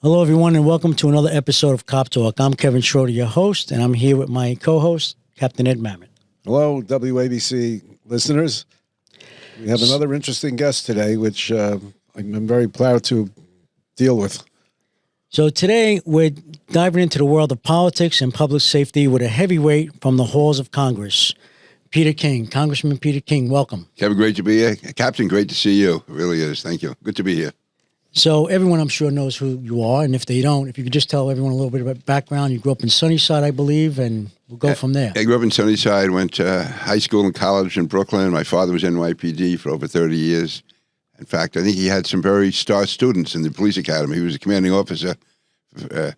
Hello, everyone, and welcome to another episode of Cop Talk. I'm Kevin Schroeder, your host, and I'm here with my co-host, Captain Ed Mamet. Hello, WABC listeners. We have another interesting guest today, which I'm very proud to deal with. So today, we're diving into the world of politics and public safety with a heavyweight from the halls of Congress, Peter King. Congressman Peter King, welcome. Kevin, great to be here. Captain, great to see you. It really is. Thank you. Good to be here. So everyone, I'm sure, knows who you are, and if they don't, if you could just tell everyone a little bit about background. You grew up in Sunnyside, I believe, and we'll go from there. I grew up in Sunnyside, went to high school and college in Brooklyn. My father was NYCPD for over 30 years. In fact, I think he had some very star students in the police academy. He was a commanding officer,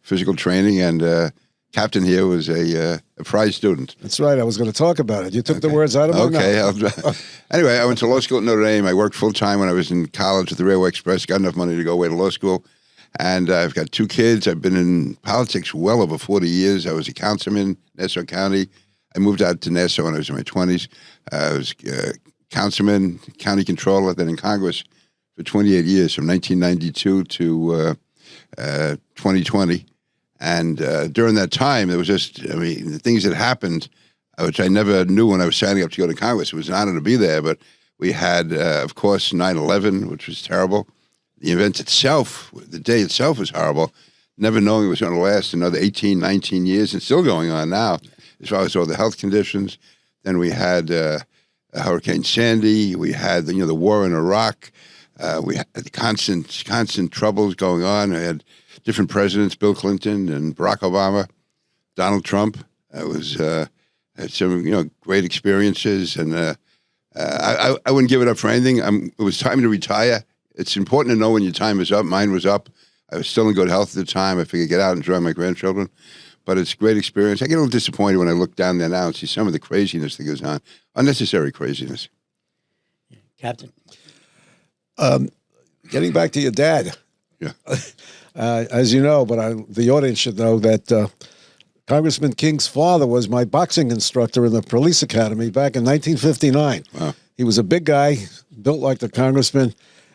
physical training, and captain here was a prize student. That's right. I was going to talk about it. You took the words out of my mouth. Anyway, I went to law school at Notre Dame. I worked full-time when I was in college at the Railway Express, got enough money to go away to law school. And I've got two kids. I've been in politics well over 40 years. I was a councilman in Nassau County. I moved out to Nassau when I was in my 20s. I was councilman, county controller, then in Congress for 28 years, from 1992 to 2020. And during that time, there was just, the things that happened, which I never knew when I was signing up to go to Congress. It was an honor to be there, but we had, of course, 9/11, which was terrible. The event itself, the day itself was horrible, never knowing it was going to last another 18, 19 years, and still going on now, as far as all the health conditions. Then we had Hurricane Sandy. We had, the war in Iraq. We had the constant troubles going on. I had different presidents, Bill Clinton and Barack Obama, Donald Trump. Had some, great experiences, and I wouldn't give it up for anything. It was time to retire. It's important to know when your time is up. Mine was up. I was still in good health at the time. I figured get out and enjoy my grandchildren. But it's a great experience. I get a little disappointed when I look down there now and see some of the craziness that goes on, unnecessary craziness. Captain? Getting back to your dad. Yeah. As you know, but the audience should know that Congressman King's father was my boxing instructor in the police academy back in 1959. Wow. He was a big guy, built like the congressman,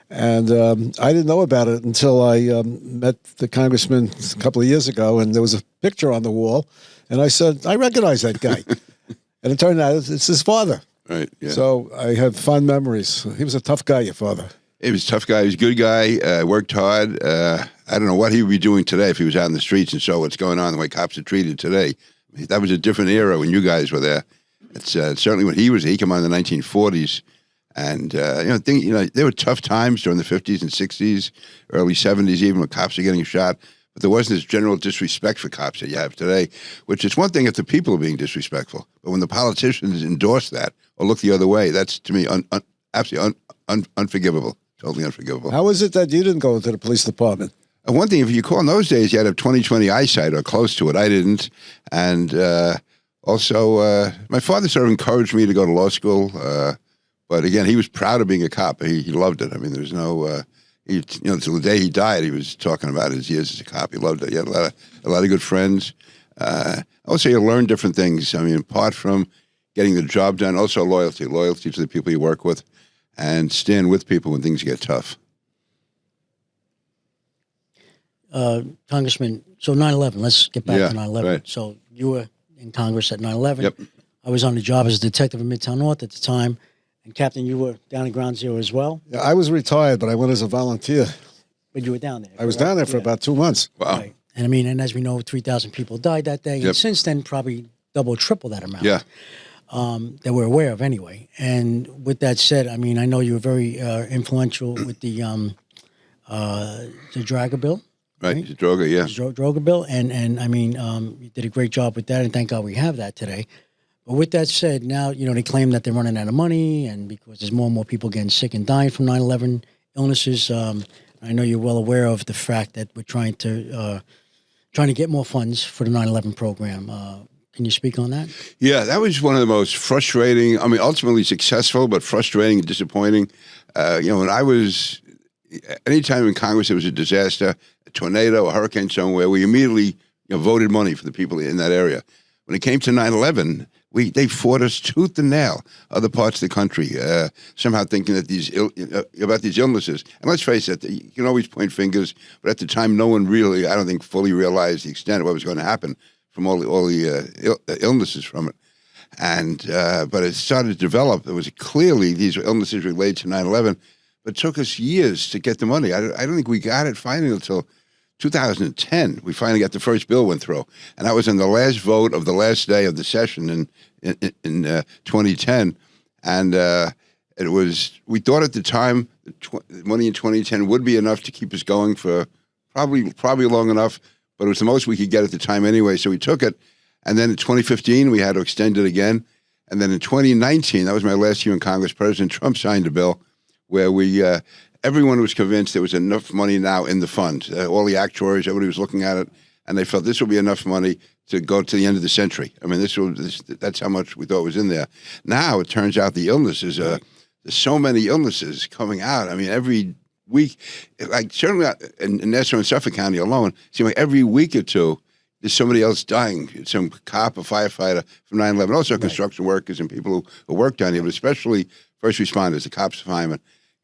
and I didn't know about it until I met the congressman a couple of years ago, and there was a picture on the wall, and I said, I recognize that guy. And it turned out it's his father. Right, yeah. So I have fond memories. He was a tough guy, your father. He was a tough guy. He was a good guy, worked hard. I don't know what he would be doing today if he was out in the streets and saw what's going on, the way cops are treated today. That was a different era when you guys were there. It's certainly when he was there. He came on in the 1940s. And, there were tough times during the 50s and 60s, early 70s even, when cops were getting shot. But there wasn't this general disrespect for cops that you have today, which is one thing if the people are being disrespectful. But when the politicians endorse that or look the other way, that's, to me, absolutely unforgivable. Totally unforgivable. How is it that you didn't go into the police department? One thing, if you call in those days, you had to have 20/20 eyesight or close to it. I didn't. And also, my father sort of encouraged me to go to law school. But again, he was proud of being a cop. He loved it. I mean, there's no, till the day he died, he was talking about his years as a cop. He loved it. He had a lot of good friends. Also, you learn different things. I mean, apart from getting the job done, also loyalty to the people you work with, and stand with people when things get tough. Congressman, so 9/11, let's get back to 9/11. Right. So you were in Congress at 9/11. Yep. I was on the job as a detective in Midtown North at the time. And Captain, you were down at Ground Zero as well? Yeah, I was retired, but I went as a volunteer. But you were down there. I was down there for about 2 months. Wow. Right. And as we know, 3,000 people died that day. Yep. And since then, probably double, triple that amount. Yeah. That we're aware of anyway. And with that said, I know you were very influential with the Draga bill. Right, the Droga, yeah. Droga bill. And you did a great job with that, and thank God we have that today. But with that said, now, they claim that they're running out of money, and because there's more and more people getting sick and dying from 9/11 illnesses. I know you're well aware of the fact that we're trying to get more funds for the 9/11 program. Can you speak on that? Yeah, that was one of the most frustrating, ultimately successful, but frustrating and disappointing. When I was, anytime in Congress there was a disaster, a tornado, a hurricane somewhere, we immediately voted money for the people in that area. When it came to 9/11, They fought us tooth and nail, other parts of the country, somehow thinking that about these illnesses. And let's face it, you can always point fingers, but at the time, no one really, I don't think, fully realized the extent of what was going to happen from all the illnesses from it. And but it started to develop. It was clearly these illnesses related to 9/11, but it took us years to get the money. I don't think we got it finally until 2010. We finally got the first bill went through, and that was in the last vote of the last day of the session in 2010. And it was, we thought at the time the money in 2010 would be enough to keep us going for probably long enough, but it was the most we could get at the time anyway. So we took it. And then in 2015, we had to extend it again. And then in 2019, that was my last year in Congress, President Trump signed a bill where everyone was convinced there was enough money now in the fund. All the actuaries, everybody was looking at it, and they felt this will be enough money to go to the end of the century. I mean, that's how much we thought was in there. Now it turns out the illnesses, there's so many illnesses coming out. I mean, every week, like certainly in Nassau and Suffolk County alone, it seems like every week or two, there's somebody else dying, some cop or firefighter from 9/11, also construction workers and people who work down here, but especially first responders, the cops, firemen,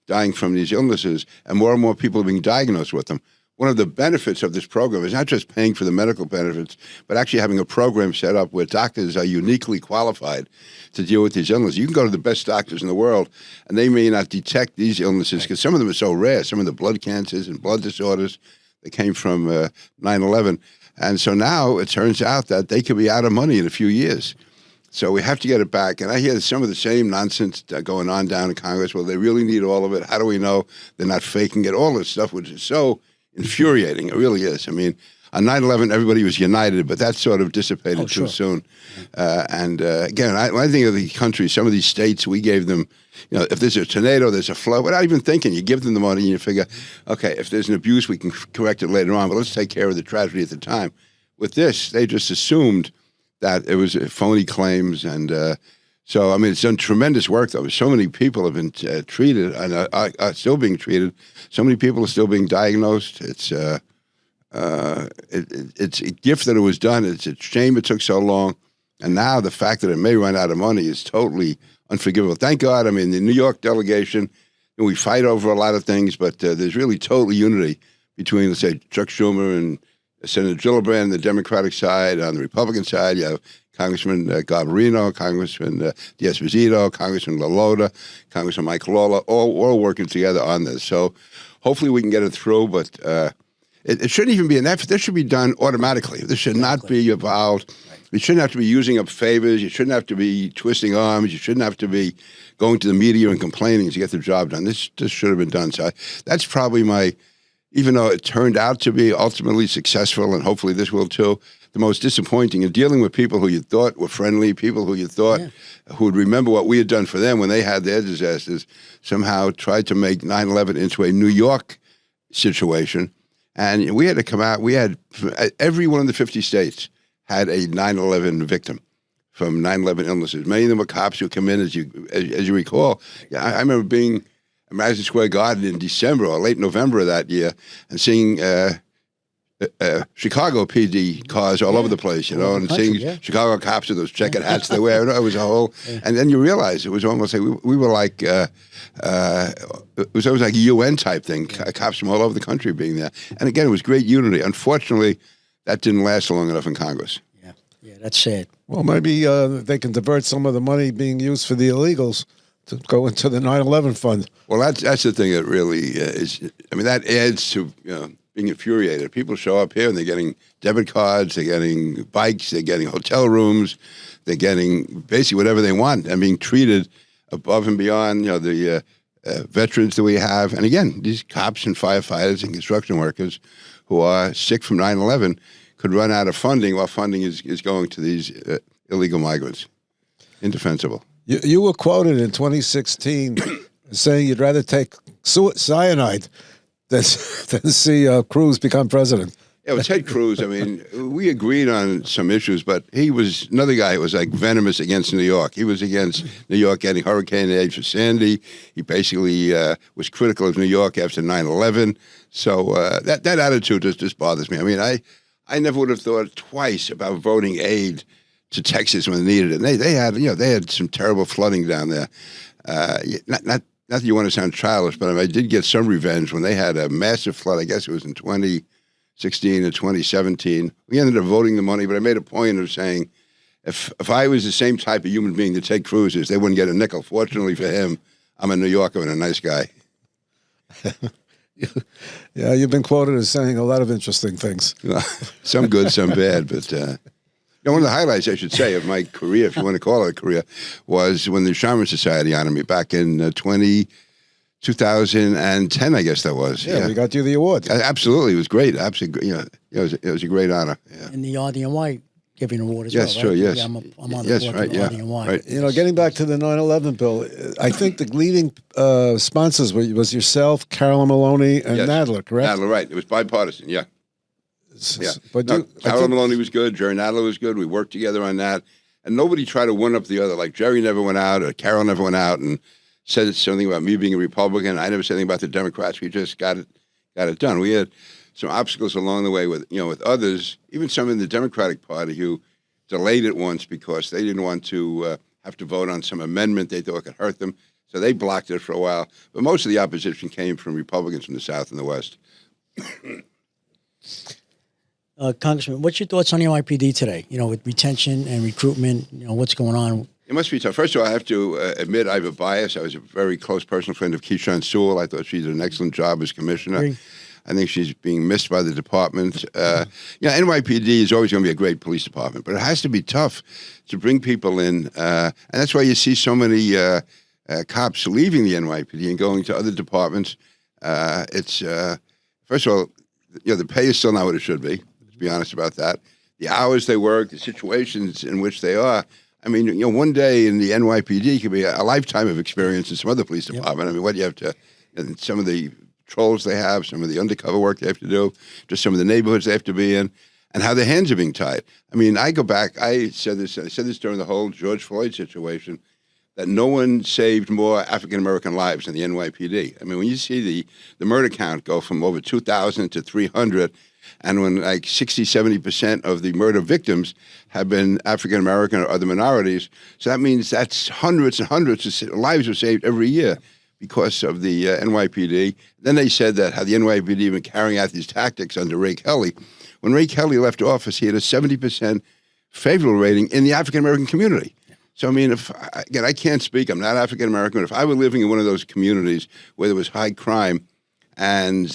dying from these illnesses, and more people are being diagnosed with them. One of the benefits of this program is not just paying for the medical benefits, but actually having a program set up where doctors are uniquely qualified to deal with these illnesses. You can go to the best doctors in the world, and they may not detect these illnesses because some of them are so rare, some of the blood cancers and blood disorders that came from 9/11. And so now it turns out that they could be out of money in a few years. So we have to get it back. And I hear some of the same nonsense going on down in Congress. Well, they really need all of it. How do we know they're not faking it? All this stuff, which is so infuriating. It really is. I mean, on 9/11, everybody was united, but that sort of dissipated too soon. Again, when I think of the country, some of these states, we gave them, if there's a tornado, there's a flood, without even thinking, you give them the money and you figure, okay, if there's an abuse, we can correct it later on, but let's take care of the tragedy at the time. With this, they just assumed that it was phony claims. And so, I mean, it's done tremendous work, though. So many people have been treated and are still being treated. So many people are still being diagnosed. It's a gift that it was done. It's a shame it took so long. And now the fact that it may run out of money is totally unforgivable. Thank God. I mean, the New York delegation, we fight over a lot of ththings, but there's really total unity between, let's say, Chuck Schumer and Senator Gillibrand on the Democratic side. On the Republican side, you have Congressman Garbarino, Congressman D'Esposito, Congressman LaLota, Congressman Mike Lawler, all working together on this. So hopefully we can get it through, but it shouldn't even be an effort. This should be done automatically. This should not be evolved. You shouldn't have to be using up favors. You shouldn't have to be twisting arms. You shouldn't have to be going to the media and complaining to get the job done. This should have been done. So that's probably even though it turned out to be ultimately successful, and hopefully this will too, the most disappointing in dealing with people who you thought were friendly, people who you thought who would remember what we had done for them when they had their disasters, somehow tried to make 9/11 into a New York situation. And we had to come out. We had every one of the 50 states had a 9/11 victim from 9/11 illnesses. Many of them were cops who come in, as you recall. I remember being at Madison Square Garden in December or late November of that year and seeing Chicago PD cars all over the place, and seeing Chicago cops with those checkered hats they wear. It was a whole, and then you realize it was almost like we were like, it was always like a UN type thing, cops from all over the country being there. And again, it was great unity. Unfortunately, that didn't last long enough in Congress. Yeah, that's sad. Well, maybe they can divert some of the money being used for the illegals to go into the 9/11 fund. Well, that's the thing that really is. I mean, that adds to being infuriated. People show up here and they're getting debit cards, they're getting bikes, they're getting hotel rooms, they're getting basically whatever they want and being treated above and beyond, the veterans that we have. And again, these cops and firefighters and construction workers who are sick from 9/11 could run out of funding while funding is going to these illegal migrants. Indefensible. You were quoted in 2016 saying you'd rather take cyanide than see Cruz become president. Yeah, with Ted Cruz, I mean, we agreed on some issues, but he was another guy who was like venomous against New York. He was against New York getting hurricane aid for Sandy. He basically was critical of New York after 9/11. So that attitude just bothers me. I mean, I never would have thought twice about voting aid to Texas when they needed it. And they had, they had some terrible flooding down there. Not that you want to sound childish, but I did get some revenge when they had a massive flood. I guess it was in 2016 and 2017. We ended up voting the money, but I made a point of saying, if I was the same type of human being to take cruises, they wouldn't get a nickel. Fortunately for him, I'm a New Yorker and a nice guy. Yeah, you've been quoted as saying a lot of interesting things. Some good, some bad, but one of the highlights, I should say, of my career, if you want to call it a career, was when the Shaman Society honored me back in 2010, I guess that was. Yeah, we got you the award. Absolutely, it was great. Absolutely, it was a great honor. Yeah. And the RDNY giving an award as yes, well, sure, right? yes. Yeah, I'm on the yes, board right, for the yeah, RDNY. right. Getting back to the 9/11 bill, I think the leading sponsors was yourself, Carolyn Maloney, and Yes. Nadler, correct? Nadler, right. It was bipartisan, yeah. Yeah. But Carolyn Maloney was good. Jerry Nadler was good. We worked together on that. And nobody tried to one up the other. Like Jerry never went out or Carol never went out and said something about me being a Republican. I never said anything about the Democrats. We just got it done. We had some obstacles along the way with others, even some in the Democratic Party who delayed it once because they didn't want to have to vote on some amendment they thought could hurt them. So they blocked it for a while. But most of the opposition came from Republicans from the South and the West. Congressman, what's your thoughts on the NYPD today? With retention and recruitment, what's going on? It must be tough. First of all, I have to admit I have a bias. I was a very close personal friend of Keyshawn Sewell. I thought she did an excellent job as commissioner. Agree. I think she's being missed by the department. NYPD is always going to be a great police department, but it has to be tough to bring people in. And that's why you see so many cops leaving the NYPD and going to other departments. First of all, the pay is still not what it should be. Let's be honest about that. The hours they work, the situations in which they are. I mean, one day in the NYPD could be a lifetime of experience in some other police department. Yep. I mean, what you have to, and some of the patrols they have, some of the undercover work they have to do, just some of the neighborhoods they have to be in, and how their hands are being tied. I mean, I go back, I said this during the whole George Floyd situation, that no one saved more African-American lives than the NYPD. I mean, when you see the murder count go from over 2,000 to 300, and when like 60, 70% of the murder victims have been African-American or other minorities, so that means that's hundreds and hundreds of lives were saved every year because of the NYPD. Then they said that how the NYPD been carrying out these tactics under Ray Kelly. When Ray Kelly left office, he had a 70% favorable rating in the African-American community. So, I mean, again, I can't speak. I'm not African-American. If I were living in one of those communities where there was high crime and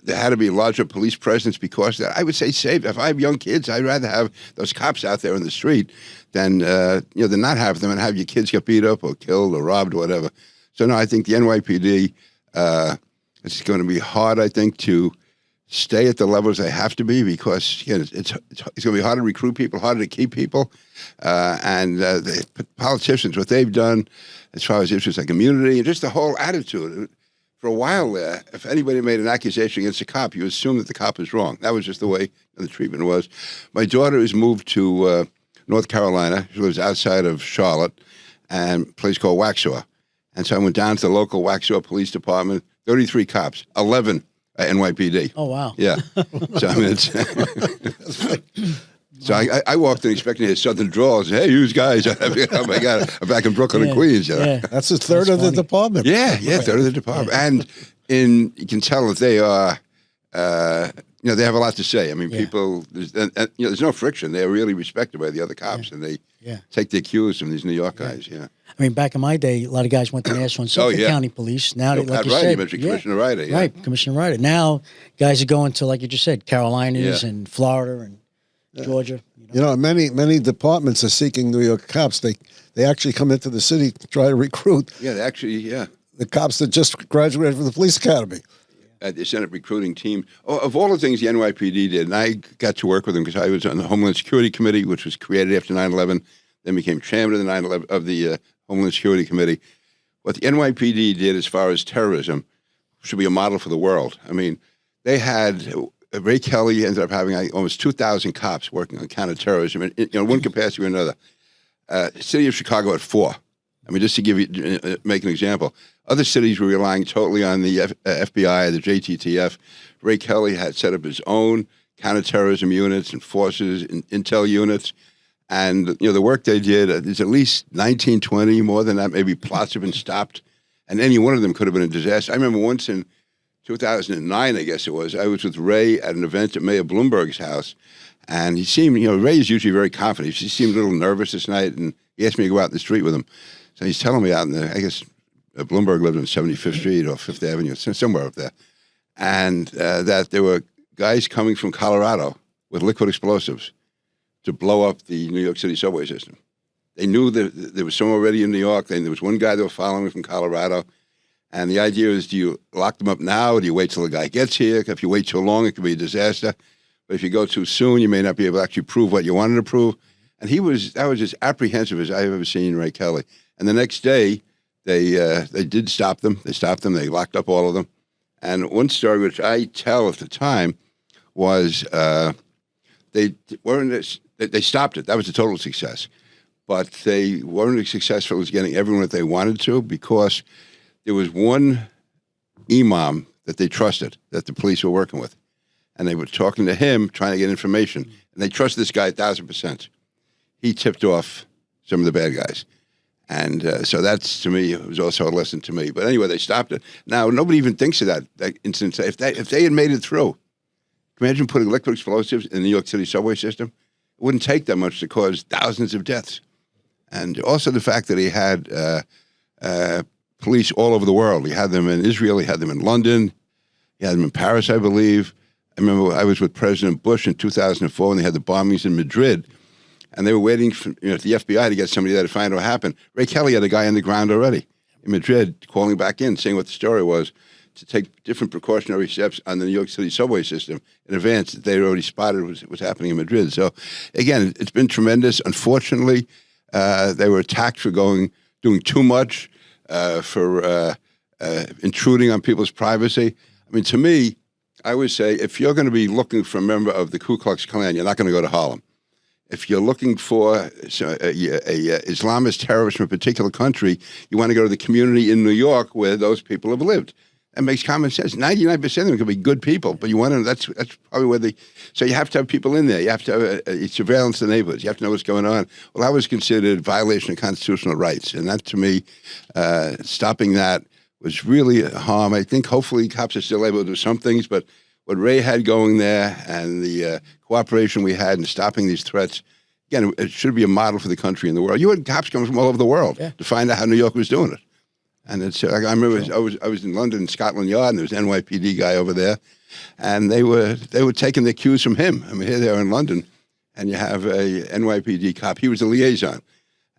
there had to be a larger police presence because of that, I would say save. If I have young kids, I'd rather have those cops out there in the street than not have them and have your kids get beat up or killed or robbed or whatever. So, no, I think the NYPD, it's going to be hard, I think, to stay at the levels they have to be because, again, it's going to be hard to recruit people, harder to keep people. And the politicians, what they've done as far as issues like immunity and just the whole attitude. For a while there, if anybody made an accusation against a cop, you assume that the cop is wrong. That was just the way the treatment was. My daughter has moved to North Carolina. She lives outside of Charlotte, and a place called Waxhaw. And so I went down to the local Waxhaw Police Department, 33 cops, 11 NYPD. Oh, wow. Yeah. So, I mean, so I walked in expecting his southern drawl and say, hey, you guys, oh my God, I'm back in Brooklyn and Queens. Yeah. That's a third of the department. Yeah, third of the department. And you can tell that they are, they have a lot to say. I mean, people, there's no friction. They're really respected by the other cops, and they take their cues from these New York guys, I mean, back in my day, a lot of guys went to Nassau and Suffolk County Police. Now, like Pat you Ryder, said, you mentioned Commissioner Ryder. Yeah. Right, Commissioner Ryder. Now, guys are going to, like you just said, Carolinas and Florida and Georgia. Many departments are seeking New York cops. They actually come into the city to try to recruit. Yeah, they actually, the cops that just graduated from the police academy. They sent up recruiting team. Of all the things the NYPD did, and I got to work with them because I was on the Homeland Security Committee, which was created after 9/11, then became chairman of the 9/11 of the Homeland Security Committee. What the NYPD did as far as terrorism should be a model for the world. I mean, they had Ray Kelly ended up having almost 2,000 cops working on counterterrorism, in one capacity or another. City of Chicago had 4. I mean, just to give you, make an example. Other cities were relying totally on the FBI, the JTTF. Ray Kelly had set up his own counterterrorism units and forces and intel units. And, the work they did, there's at least 19, 20, more than that, maybe plots have been stopped. And any one of them could have been a disaster. I remember once in 2009, I guess it was, I was with Ray at an event at Mayor Bloomberg's house. And he seemed, Ray is usually very confident. He seemed a little nervous this night, and he asked me to go out in the street with him. So he's telling me out in I guess Bloomberg lived on 75th Street or 5th Avenue, somewhere up there. And that there were guys coming from Colorado with liquid explosives to blow up the New York City subway system. They knew that there was some already in New York. There was one guy they were following from Colorado. And the idea is, do you lock them up now, or do you wait till the guy gets here? If you wait too long, it could be a disaster. But if you go too soon, you may not be able to actually prove what you wanted to prove. And that was as apprehensive as I've ever seen Ray Kelly. And the next day, they did stop them. They stopped them. They locked up all of them. And one story, which I tell at the time, was they stopped it. That was a total success. But they weren't as successful as getting everyone that they wanted to, because there was one imam that they trusted, that the police were working with. And they were talking to him, trying to get information. And they trusted this guy 1,000%. He tipped off some of the bad guys. And so that's, to me, it was also a lesson to me. But anyway, they stopped it. Now, nobody even thinks of that instance. If they had made it through, imagine putting liquid explosives in the New York City subway system. It wouldn't take that much to cause thousands of deaths. And also the fact that he had police all over the world. He had them in Israel. He had them in London. He had them in Paris, I believe. I remember I was with President Bush in 2004 when they had the bombings in Madrid. And they were waiting for the FBI to get somebody there to find out what happened. Ray Kelly had a guy on the ground already in Madrid calling back in, saying what the story was, to take different precautionary steps on the New York City subway system in advance that they already spotted was happening in Madrid. So, again, it's been tremendous. Unfortunately, they were attacked for doing too much, for intruding on people's privacy. I mean, to me, I would say if you're going to be looking for a member of the Ku Klux Klan, you're not going to go to Harlem. If you're looking for a Islamist terrorist from a particular country, you want to go to the community in New York where those people have lived. That makes common sense. 99% of them could be good people, but you want to. That's probably where So you have to have people in there. You have to have surveillance in the neighborhoods. You have to know what's going on. Well, that was considered violation of constitutional rights, and that, to me, stopping that was really a harm. I think hopefully cops are still able to do some things, but what Ray had going there and the cooperation we had in stopping these threats, again, it should be a model for the country and the world. You had cops coming from all over the world to find out how New York was doing it. And it's I remember I was in London, Scotland Yard, and there was an NYPD guy over there, and they were taking their cues from him. I mean, here they are in London, and you have a NYPD cop. He was a liaison,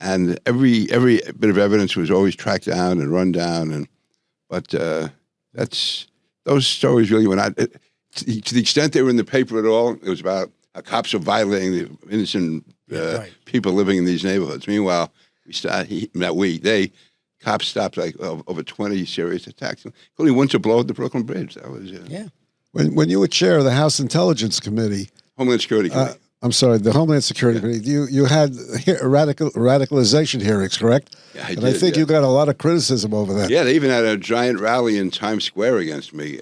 and every bit of evidence was always tracked down and run down. But those stories really went out. To the extent they were in the paper at all, it was about how cops are violating the innocent people living in these neighborhoods. Meanwhile, cops stopped like over 20 serious attacks, including one to blow up the Brooklyn Bridge. That was When you were chair of the House Intelligence Committee, Homeland Security Committee. I'm sorry, the Homeland Security Committee. You had radicalization hearings, correct? Yeah, I think you got a lot of criticism over that. Yeah, they even had a giant rally in Times Square against me.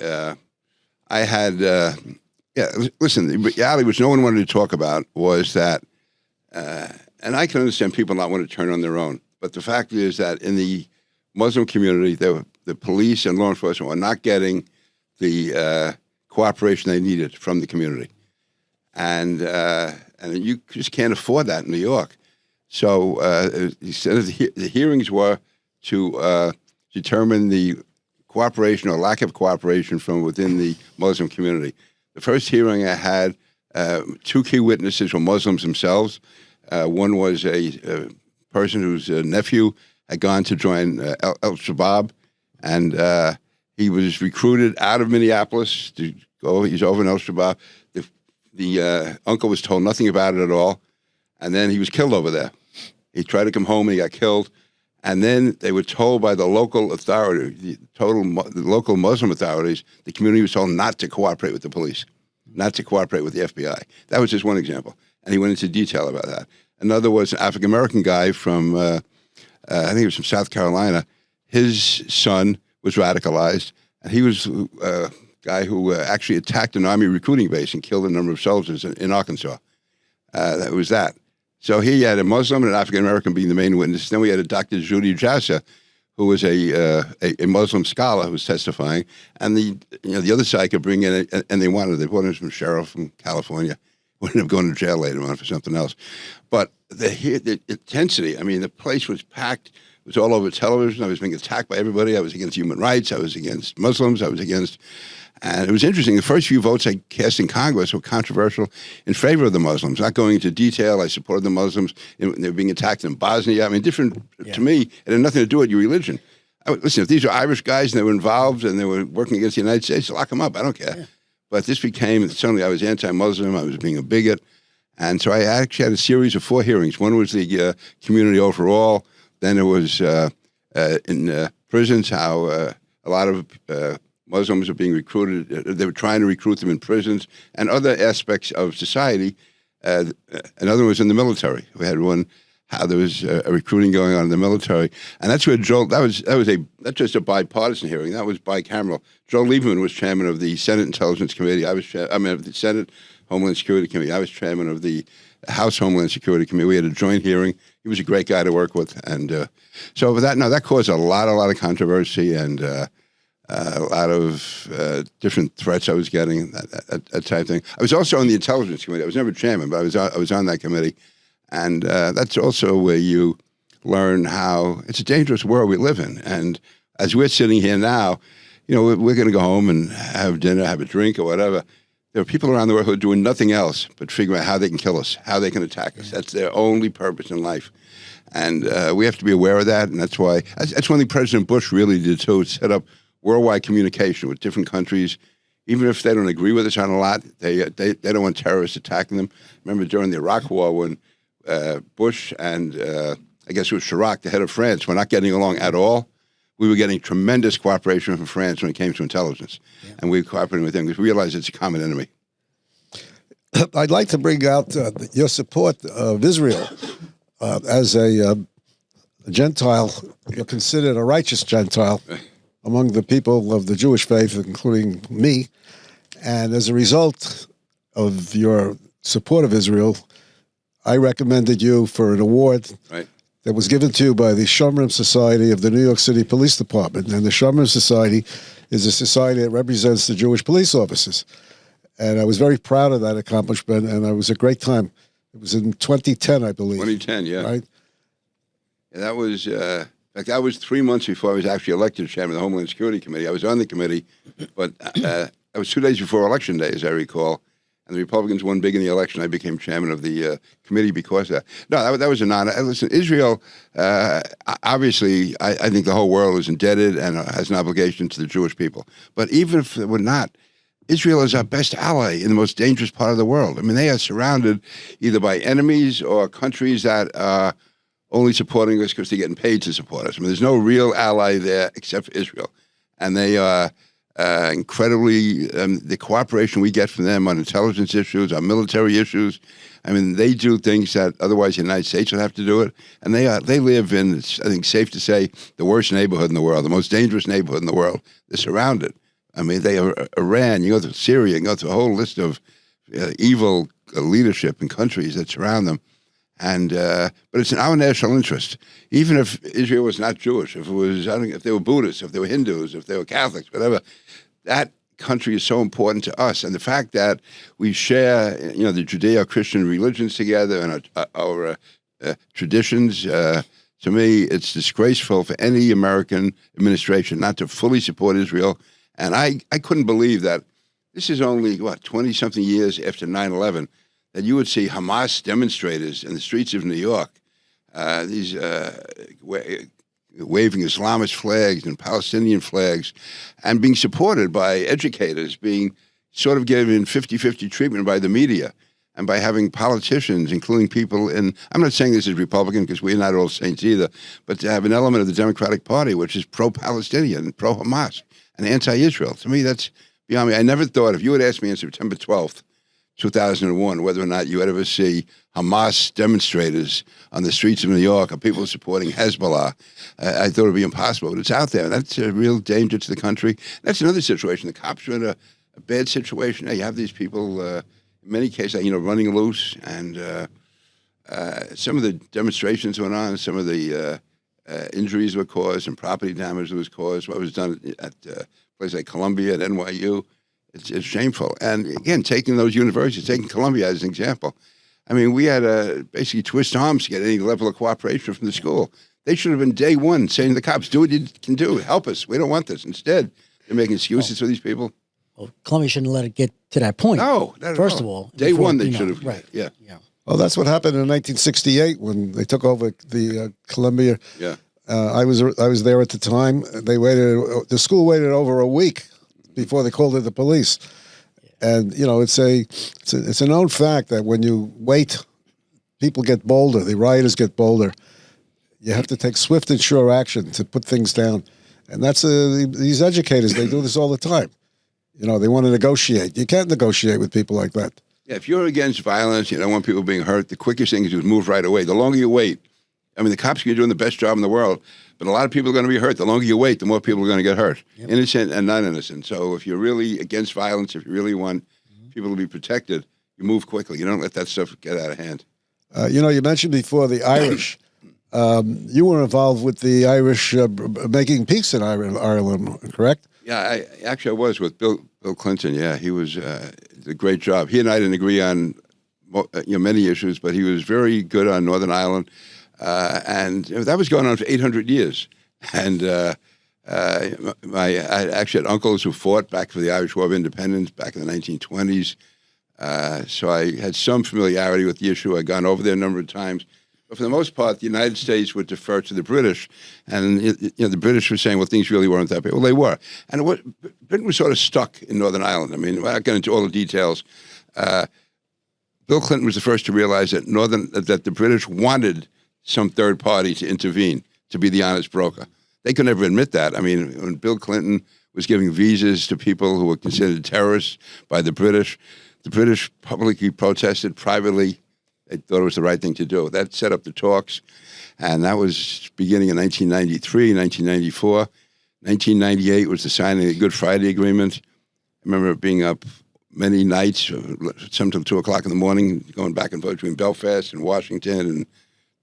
I had, listen, the reality which no one wanted to talk about was that, and I can understand people not want to turn on their own, but the fact is that in the Muslim community, the police and law enforcement were not getting the cooperation they needed from the community. And you just can't afford that in New York. So the hearings were to determine the cooperation or lack of cooperation from within the Muslim community. The first hearing I had, two key witnesses were Muslims themselves. One was a person whose nephew had gone to join Al-Shabaab, and he was recruited out of Minneapolis to go. He's over in Al-Shabaab. The uncle was told nothing about it at all, and then he was killed over there. He tried to come home and he got killed. And then they were told by the local authority, the local Muslim authorities, the community was told not to cooperate with the police, not to cooperate with the FBI. That was just one example. And he went into detail about that. Another was an African-American guy from, I think he was from South Carolina. His son was radicalized, and he was a guy who actually attacked an Army recruiting base and killed a number of soldiers in Arkansas. That was that. So here you had a Muslim and an African American being the main witness. Then we had a Dr. Judy Jassa, who was a Muslim scholar who was testifying, and the other side could bring in, and they wanted him from sheriff from California, wouldn't have gone to jail later on for something else. But the intensity, I mean, the place was packed. It was all over television. I was being attacked by everybody. I was against human rights. I was against Muslims. And it was interesting. The first few votes I cast in Congress were controversial in favor of the Muslims. Not going into detail, I supported the Muslims. They were being attacked in Bosnia. I mean, to me, it had nothing to do with your religion. Listen, if these were Irish guys and they were involved and they were working against the United States, lock them up. I don't care. Yeah. But this became, suddenly I was anti-Muslim. I was being a bigot. And so I actually had a series of 4 hearings. One was the community overall. Then it was in prisons, how a lot of Muslims are being recruited. They were trying to recruit them in prisons and other aspects of society. Another was in the military. We had one, how there was a recruiting going on in the military. And that's where Joel, that's just a bipartisan hearing. That was bicameral. Joel Lieberman was chairman of the Senate Intelligence Committee. I was of the Senate Homeland Security Committee. I was chairman of the House Homeland Security Committee. We had a joint hearing. He was a great guy to work with. And so that caused a lot of controversy and a lot of different threats I was getting, that type of thing. I was also on the Intelligence Committee. I was never chairman, but I was on that committee. And that's also where you learn how it's a dangerous world we live in. And as we're sitting here now, we're going to go home and have dinner, have a drink or whatever. There are people around the world who are doing nothing else but figuring out how they can kill us, how they can attack us. That's their only purpose in life. And we have to be aware of that. And that's one thing President Bush really did too, set up worldwide communication with different countries. Even if they don't agree with us on a lot, they don't want terrorists attacking them. Remember during the Iraq War when Bush and I guess it was Chirac, the head of France, were not getting along at all. We were getting tremendous cooperation from France when it came to intelligence. Yeah. And we were cooperating with them because we realized it's a common enemy. I'd like to bring out your support of Israel as a Gentile. You're considered a righteous Gentile among the people of the Jewish faith, including me. And as a result of your support of Israel, I recommended you for an award that was given to you by the Shomrim Society of the New York City Police Department. And the Shomrim Society is a society that represents the Jewish police officers. And I was very proud of that accomplishment, and it was a great time. It was in 2010, I believe. 2010, yeah. Right? Yeah, that was, in fact, that was 3 months before I was actually elected chairman of the Homeland Security Committee. I was on the committee, but that was 2 days before Election Day, as I recall. And the Republicans won big in the election. I became chairman of the committee because of that. No, that was an honor. Listen, Israel, obviously, I think the whole world is indebted and has an obligation to the Jewish people. But even if we're not, Israel is our best ally in the most dangerous part of the world. I mean, they are surrounded either by enemies or countries that are only supporting us because they're getting paid to support us. I mean, there's no real ally there except for Israel. And they are incredibly, the cooperation we get from them on intelligence issues, on military issues. I mean, they do things that otherwise the United States would have to do it. And they live in, it's, I think, safe to say, the worst neighborhood in the world, the most dangerous neighborhood in the world. They're surrounded. I mean, they are Iran, you go to Syria, you go to a whole list of evil leadership and countries that surround them. And but it's in our national interest. Even if Israel was not Jewish, if it was, if they were Buddhists, if they were Hindus, if they were Catholics, whatever, that country is so important to us. And the fact that we share, the Judeo-Christian religions together and our traditions, to me, it's disgraceful for any American administration not to fully support Israel. And I couldn't believe that this is only, 20-something years after 9/11, that you would see Hamas demonstrators in the streets of New York, these waving Islamist flags and Palestinian flags, and being supported by educators, being sort of given 50-50 treatment by the media, and by having politicians, including people in, I'm not saying this is Republican because we're not all saints either, but to have an element of the Democratic Party which is pro-Palestinian, pro-Hamas, and anti-Israel. To me, that's beyond me. I never thought, if you had asked me on September 12th, 2001, whether or not you would ever see Hamas demonstrators on the streets of New York or people supporting Hezbollah, I thought it would be impossible, but it's out there. And that's a real danger to the country. That's another situation. The cops are in a bad situation. You have these people, in many cases, running loose, and some of the demonstrations went on, some of the injuries were caused and property damage was caused. What was done at places like Columbia and NYU, it's shameful. And again, taking those universities, taking Columbia as an example, I mean, we had to basically twist arms to get any level of cooperation from the school. They should have been day one saying to the cops, do what you can do, help us. We don't want this. Instead, they're making excuses for these people. Well, Columbia shouldn't let it get to that point. No, not at First all. of all, Day before, one they should have. Right. Yeah. Well, that's what happened in 1968 when they took over the Columbia. Yeah. I was there at the time. The school waited over a week before they called in the police. And you know, it's a known fact that when you wait, people get bolder. The rioters get bolder. You have to take swift and sure action to put things down. And that's these educators. They do this all the time. You know, they want to negotiate. You can't negotiate with people like that. Yeah, if you're against violence, you don't want people being hurt, the quickest thing is to move right away. The longer you wait, I mean, the cops are doing the best job in the world, but a lot of people are going to be hurt. The longer you wait, the more people are going to get hurt, innocent and non innocent. So if you're really against violence, if you really want people to be protected, you move quickly. You don't let that stuff get out of hand. You know, you mentioned before the Irish. You were involved with the Irish making peace in Ireland, correct? Yeah, I was with Bill Clinton. Yeah, he was did a great job. He and I didn't agree on many issues, but he was very good on Northern Ireland, and that was going on for 800 years. And I actually had uncles who fought back for the Irish War of Independence back in the 1920s, so I had some familiarity with the issue. I'd gone over there a number of times. But for the most part, the United States would defer to the British, and the British were saying, "Well, things really weren't that bad." Well, they were, and Britain was sort of stuck in Northern Ireland. I mean, without getting into all the details, Bill Clinton was the first to realize that the British wanted some third party to intervene, to be the honest broker. They could never admit that. I mean, when Bill Clinton was giving visas to people who were considered terrorists by the British publicly protested privately. They thought it was the right thing to do. That set up the talks, and that was beginning in 1993, 1994. 1998 was the signing of the Good Friday Agreement. I remember being up many nights, some till 2 o'clock in the morning, going back and forth between Belfast and Washington and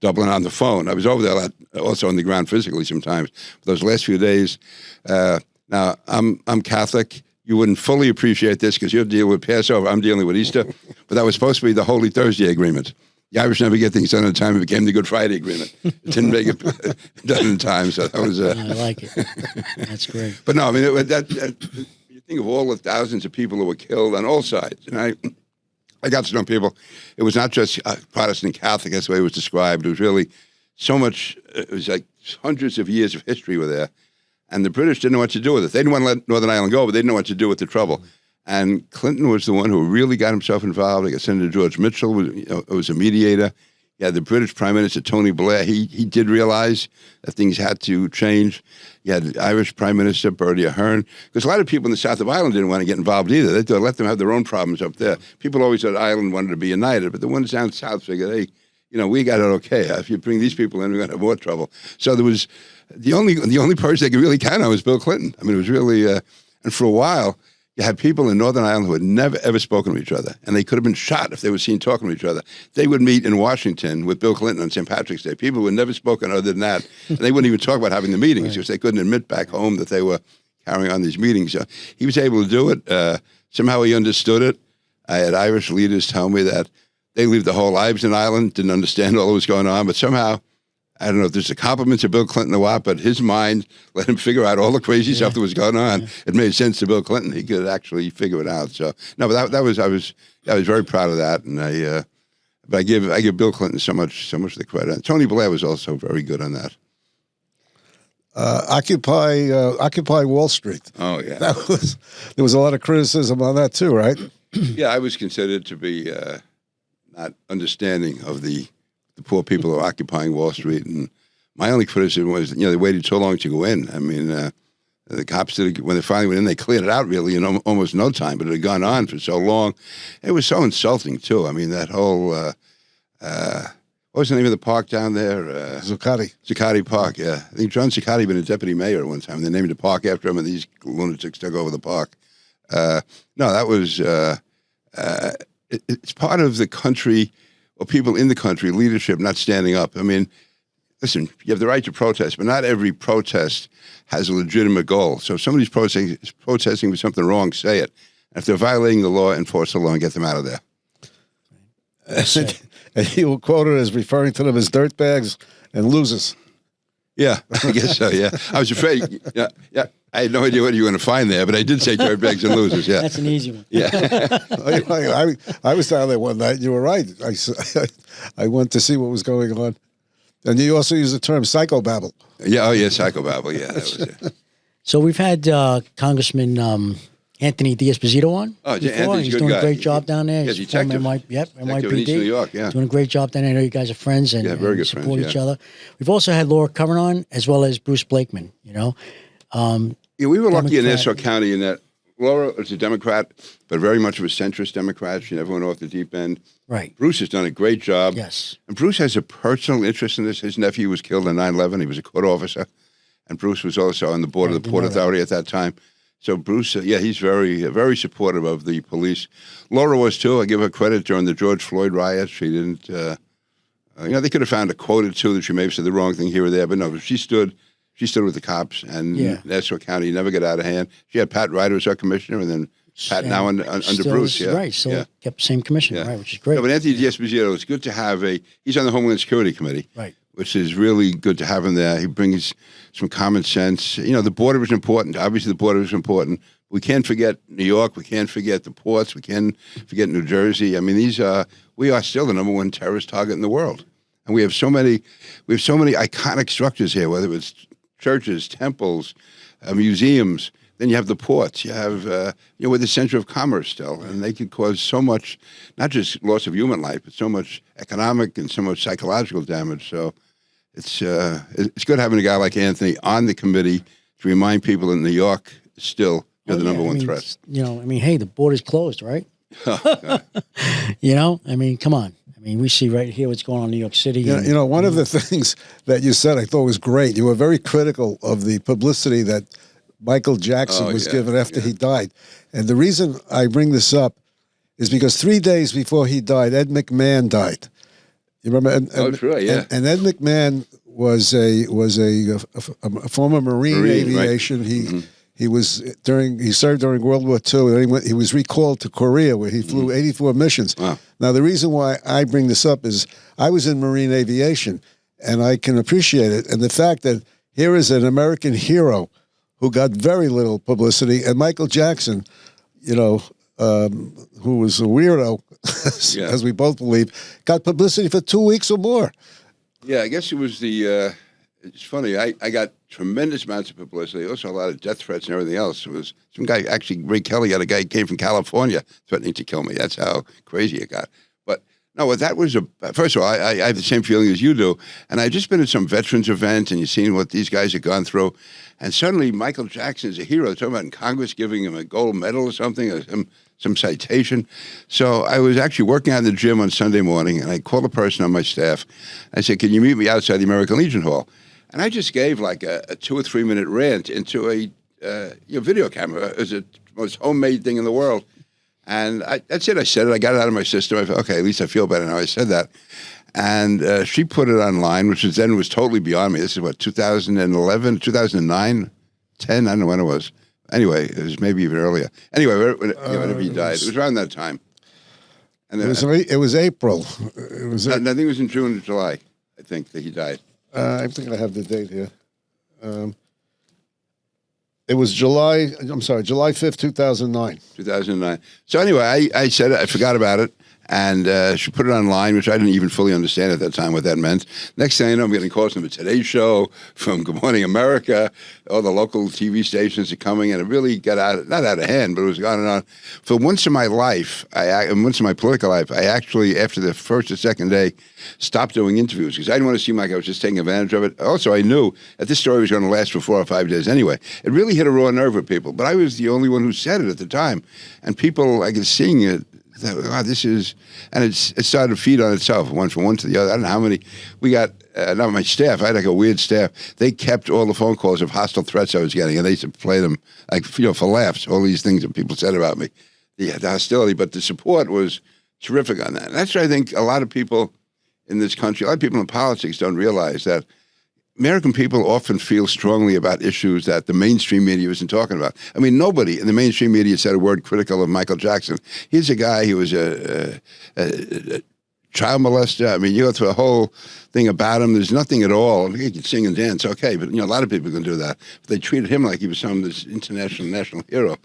Dublin on the phone. I was over there a lot, also on the ground physically sometimes. Those last few days. Now, I'm Catholic. You wouldn't fully appreciate this because you're dealing with Passover. I'm dealing with Easter. But that was supposed to be the Holy Thursday Agreement. The Irish never get things done in time. It became the Good Friday Agreement. It didn't make it done in time. So that was... I like it. That's great. But no, I mean, you think of all the thousands of people who were killed on all sides. And I got to know people. It was not just Protestant and Catholic. That's the way it was described. It was really so much... It was like hundreds of years of history were there. And the British didn't know what to do with it. They didn't want to let Northern Ireland go, but they didn't know what to do with the trouble. And Clinton was the one who really got himself involved. Like Senator George Mitchell was a mediator. You had the British Prime Minister Tony Blair. He did realize that things had to change. You had the Irish Prime Minister Bertie Ahern. Because a lot of people in the south of Ireland didn't want to get involved either. They thought, let them have their own problems up there. People always thought Ireland wanted to be united, but the ones down south figured, hey, we got it okay. If you bring these people in, we're going to have more trouble. So there was... The only person they could really count on was Bill Clinton. I mean, it was really, and for a while, you had people in Northern Ireland who had never, ever spoken to each other, and they could have been shot if they were seen talking to each other. They would meet in Washington with Bill Clinton on St. Patrick's Day. People who had never spoken other than that, and they wouldn't even talk about having the meetings because they couldn't admit back home that they were carrying on these meetings. So he was able to do it. Somehow he understood it. I had Irish leaders tell me that they lived their whole lives in Ireland, didn't understand all that was going on, but somehow, I don't know if there's a compliment to Bill Clinton or what, but his mind let him figure out all the crazy stuff that was going on. It made sense to Bill Clinton. He could actually figure it out. So no, but I was very proud of that, and I give Bill Clinton so much the credit. Tony Blair was also very good on that. Occupy Wall Street. Oh yeah, there was a lot of criticism on that too, right? Yeah, I was considered to be not understanding of the poor people who are occupying Wall Street, and my only criticism was, they waited so long to go in. I mean, the cops when they finally went in, they cleared it out really in almost no time, but it had gone on for so long. It was so insulting too. I mean, that whole what was the name of the park down there? Zuccotti Park. Yeah, I think John Zuccotti had been a deputy mayor at one time. They named the park after him, and these lunatics took over the park. No, that was it's part of the country. or people in the country, leadership, not standing up. I mean, listen, you have the right to protest, but not every protest has a legitimate goal. So if somebody's protesting for something wrong, say it. And if they're violating the law, enforce the law and get them out of there. And you were quoted as referring to them as dirtbags and losers. Yeah, I guess so, yeah. I was afraid. Yeah. I had no idea what you were going to find there, but I did say dirtbags and losers, yeah. That's an easy one. Yeah. I was down there one night, and you were right. I went to see what was going on. And you also use the term psychobabble. Yeah, oh yeah, psychobabble, yeah. That was it. So we've had Congressman Anthony D'Esposito on. Oh, before. Anthony's He's a good doing guy. a great job down there. He's He's detective. from Detective in NYPD. East New York, yeah. Doing a great job down there. I know you guys are friends and, very good support friends, each yeah. other. We've also had Laura Curran on, as well as Bruce Blakeman, you know. Yeah, we were lucky in Democrat. Nassau County in that Laura was a Democrat, but very much of a centrist Democrat. She never went off the deep end. Right. Bruce has done a great job. Yes. And Bruce has a personal interest in this. His nephew was killed in 9/11. He was a court officer. And Bruce was also on the board of the Port Authority at that time. So Bruce, he's very supportive of the police. Laura was too. I give her credit during the George Floyd riots. She didn't, they could have found a quote or two that she may have said the wrong thing here or there, but no, she stood with the cops, and Nassau County never got out of hand. She had Pat Ryder as our commissioner, and then Pat now under Bruce. Yeah, Right, still kept the same commissioner, right, which is great. No, but Anthony D'Esposito, it's good to have he's on the Homeland Security Committee. Right. Which is really good to have him there. He brings some common sense. You know, the border is important. Obviously, the border is important. We can't forget New York. We can't forget the ports. We can't forget New Jersey. I mean, we are still the #1 terrorist target in the world. And we have so many iconic structures here, whether it's churches, temples, museums. Then you have the ports. You have, we're the center of commerce still, and they could cause so much, not just loss of human life, but so much economic and so much psychological damage. So it's good having a guy like Anthony on the committee to remind people in New York still you're the #1 threat. You know, I mean, hey, the border's closed, right? You know, I mean, come on. I mean, we see right here what's going on in New York City. You know, one of the things that you said I thought was great. You were very critical of the publicity that Michael Jackson was given after he died. And the reason I bring this up is because 3 days before he died, Ed McMahon died. You remember? True, yeah. And Ed McMahon was a former Marine aviation. Right. He served during World War II, and he was recalled to Korea, where he flew 84 missions. Wow. Now, the reason why I bring this up is I was in Marine aviation, and I can appreciate it. And the fact that here is an American hero who got very little publicity, and Michael Jackson, you know, who was a weirdo, as we both believe, got publicity for 2 weeks or more. Yeah, I guess it was it's funny, I got tremendous amounts of publicity, also a lot of death threats and everything else. It was some guy, actually, Ray Kelly had a guy who came from California threatening to kill me. That's how crazy it got. But no, that was first of all, I have the same feeling as you do. And I've just been at some veterans event, and you've seen what these guys have gone through. And suddenly Michael Jackson is a hero. They're talking about in Congress giving him a gold medal or something, or some citation. So I was actually working out in the gym on Sunday morning, and I called a person on my staff. I said, "Can you meet me outside the American Legion Hall?" And I just gave like a 2 or 3 minute rant into a video camera. It was the most homemade thing in the world. And that's it. I said it. I got it out of my system. I thought, okay, at least I feel better now I said that. And she put it online, which was totally beyond me. This is 2011, 2009, 10? I don't know when it was. Anyway, it was maybe even earlier. Anyway, whenever he died. It was around that time. And it was April. I think it was in June or July, I think, that he died. I think I have the date here. It was July 5th, 2009. 2009. So anyway, I said it. I forgot about it. And she put it online, which I didn't even fully understand at that time what that meant. Next thing I know, I'm getting calls from the Today Show, from Good Morning America. All the local TV stations are coming, and it really got not out of hand, but it was on and on. For once in my life, and once in my political life, I actually, after the first or second day, stopped doing interviews because I didn't want to seem like I was just taking advantage of it. Also, I knew that this story was going to last for 4 or 5 days anyway. It really hit a raw nerve with people, but I was the only one who said it at the time. And people, I could seeing it, wow, this is, and it started to feed on itself. It went from one to the other. I don't know how many we got. Not my staff. I had like a weird staff. They kept all the phone calls of hostile threats I was getting, and they used to play them like for laughs. All these things that people said about me, the hostility, but the support was terrific on that. And that's what I think a lot of people in this country, a lot of people in politics don't realize that American people often feel strongly about issues that the mainstream media isn't talking about. I mean, nobody in the mainstream media said a word critical of Michael Jackson. He's a guy who was a child molester. I mean, you go through a whole thing about him. There's nothing at all. He can sing and dance, okay, but a lot of people can do that. But they treated him like he was this international national hero.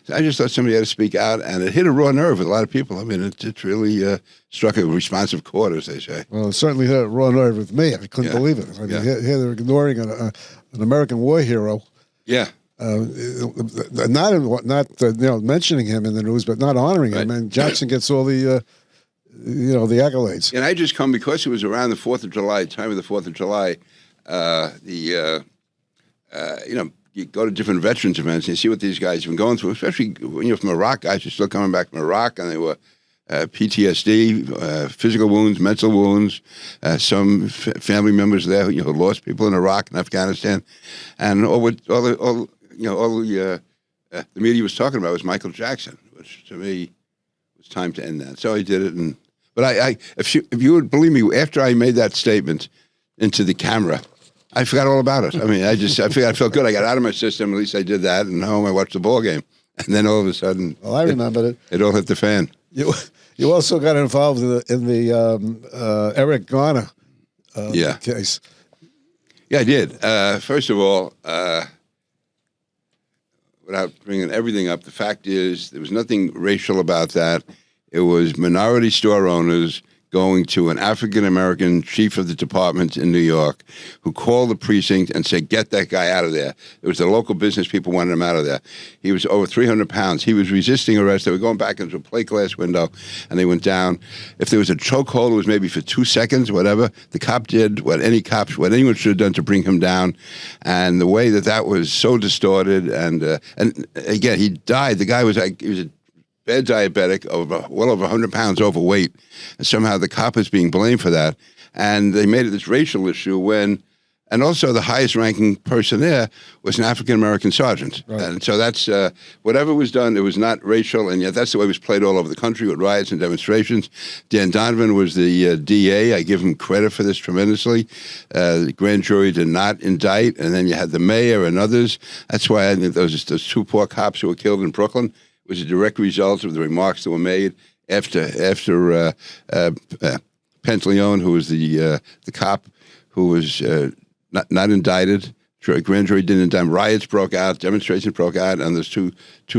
So I just thought somebody had to speak out, and it hit a raw nerve with a lot of people. I mean, it really struck a responsive chord, as they say. Well, it certainly hit a raw nerve with me. I couldn't believe it. I mean, here they're ignoring an American war hero. Yeah. Not mentioning him in the news, but not honoring him. And Jackson gets all the the accolades. And I just come because it was around the 4th of July, time of the 4th of July. You go to different veterans events and you see what these guys have been going through, especially when you're from Iraq. Guys are still coming back from Iraq, and they were PTSD, physical wounds, mental wounds. Some family members there who lost people in Iraq and Afghanistan, and the media was talking about was Michael Jackson, which to me was time to end that. So I did it, but if you would believe me, after I made that statement into the camera, I forgot all about it. I mean, I felt good. I got out of my system. At least I did that. And home I watched the ball game. And then all of a sudden, I remembered it. It all hit the fan. You also got involved in the Eric Garner case. Yeah, I did. First of all, without bringing everything up, the fact is there was nothing racial about that. It was minority store owners going to an African-American chief of the department in New York who called the precinct and said, get that guy out of there. It was the local business people wanted him out of there. He was over 300 pounds. He was resisting arrest. They were going back into a plate glass window, and they went down. If there was a chokehold, it was maybe for 2 seconds, whatever. The cop did what anyone should have done to bring him down. And the way that was so distorted, and again, he died. The guy he was a bad diabetic, well over 100 pounds overweight, and somehow the cop is being blamed for that. And they made it this racial issue and also the highest ranking person there was an African-American sergeant. Right. And so that's, whatever was done, it was not racial, and yet that's the way it was played all over the country with riots and demonstrations. Dan Donovan was the DA. I give him credit for this tremendously. The grand jury did not indict, and then you had the mayor and others. That's why I think those 2 poor cops who were killed in Brooklyn was a direct result of the remarks that were made after Pantaleone, who was the cop who was not indicted. Grand jury didn't indict him. Riots broke out, demonstrations broke out, and those two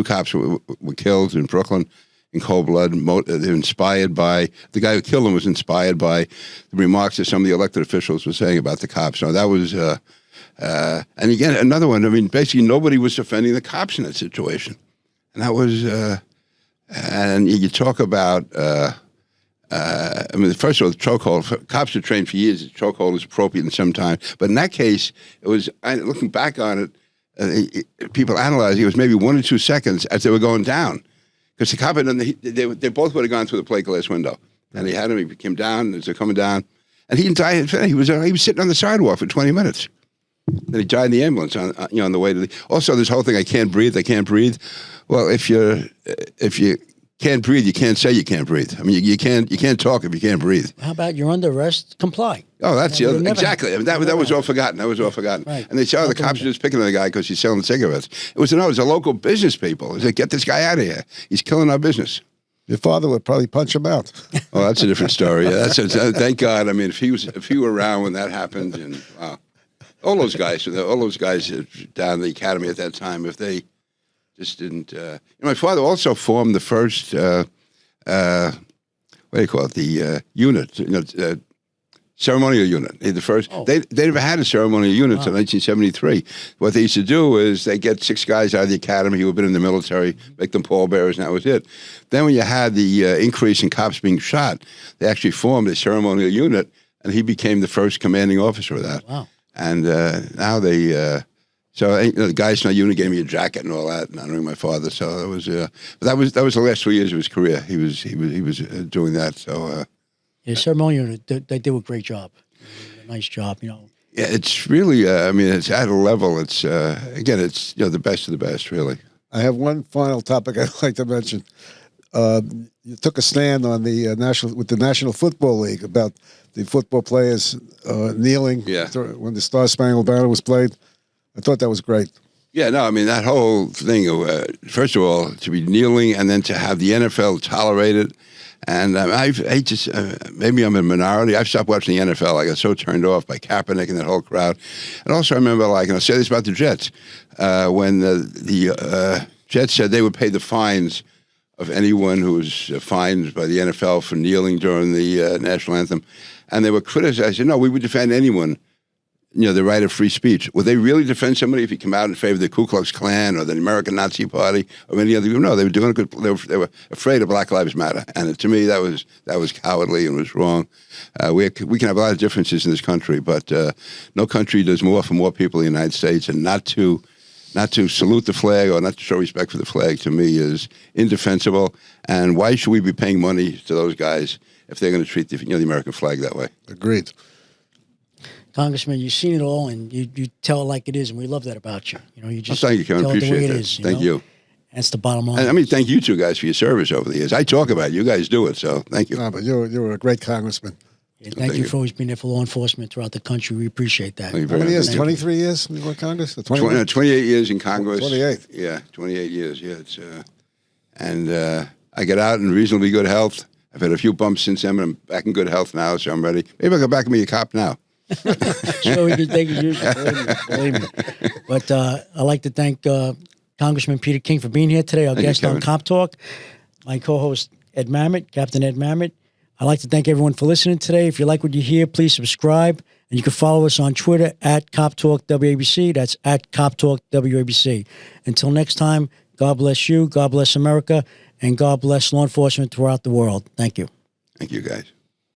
cops were killed in Brooklyn in cold blood. They're inspired by the guy who killed them was inspired by the remarks that some of the elected officials were saying about the cops. So that was, and again, another one. I mean, basically nobody was defending the cops in that situation. And that was, and you talk about, I mean, first of all, the chokehold, cops are trained for years, the chokehold is appropriate in some time. But in that case, it was, looking back on it, people analyzed it was maybe 1 or 2 seconds as they were going down. Because the cop, they both would have gone through the plate glass window. And he came down as they're coming down. And he died, he was sitting on the sidewalk for 20 minutes. Then he died in the ambulance on the way to also this whole thing, I can't breathe. Well, if you can't breathe, you can't say you can't breathe. I mean, you can't talk if you can't breathe. How about you're under arrest? Comply. Oh, that's the other, exactly. I mean, that was all forgotten. That was all forgotten. Right. And they saw the cops were just picking on the guy because he's selling cigarettes. It was a local business people. They said, get this guy out of here. He's killing our business. Your father would probably punch him out. Oh, that's a different story. Yeah, thank God. I mean, if he were around when that happened, and wow. All those guys down the academy at that time, if they just didn't. My father also formed the first, what do you call it? The unit, ceremonial unit. The first. Oh. They never had a ceremonial unit until 1973. What they used to do is they get 6 guys out of the academy who had been in the military, make them pallbearers, and that was it. Then when you had the increase in cops being shot, they actually formed a ceremonial unit, and he became the first commanding officer of that. Wow. And now they, the guys in our unit gave me a jacket and all that, and honoring my father. So that was, that was the last 3 years of his career. He was doing that. So ceremonial unit, they do a great job, a nice job, Yeah, it's really, I mean, it's at a level. It's again, it's the best of the best, really. I have one final topic I'd like to mention. you took a stand on the National Football League about the football players kneeling when the Star Spangled Banner was played. I thought that was great. Yeah, no, I mean, that whole thing, first of all, to be kneeling and then to have the NFL tolerate it. And maybe I'm a minority. I've stopped watching the NFL. I got so turned off by Kaepernick and that whole crowd. And also I remember, and I'll say this about the Jets, when the Jets said they would pay the fines of anyone who was fined by the NFL for kneeling during the national anthem. And they were criticized. No, we would defend anyone, the right of free speech. Would they really defend somebody if he came out in favor of the Ku Klux Klan or the American Nazi Party or any other group? No, they were doing good. They were afraid of Black Lives Matter, and to me that was cowardly and was wrong. We can have a lot of differences in this country, but no country does more for more people in the United States, and not to salute the flag or not to show respect for the flag, to me, is indefensible. And why should we be paying money to those guys if they're going to treat the American flag that way? Agreed. Congressman, you've seen it all, and you tell it like it is, and we love that about you. You just thank you, Kevin. tell it the way Appreciate it that. is. Thank you. That's the bottom line. And, I mean, thank you two guys for your service over the years. I talk about it. You guys do it, so thank you. No, but you're a great congressman. Yeah, thank you for always being there for law enforcement throughout the country. We appreciate that. How many years? 23 years in Congress? 28 years in Congress. 28. Yeah, 28 years. Yeah, it's and I get out in reasonably good health. I've had a few bumps since then, but I'm back in good health now, so I'm ready. Maybe I'll go back and be a cop now. So we can take it. Believe me. But I'd like to thank Congressman Peter King for being here today, our guest on Cop Talk. My co-host, Ed Mamet, Captain Ed Mamet. I'd like to thank everyone for listening today. If you like what you hear, please subscribe. And you can follow us on Twitter at Cop Talk WABC. That's at Cop Talk WABC. Until next time, God bless you, God bless America, and God bless law enforcement throughout the world. Thank you. Thank you, guys.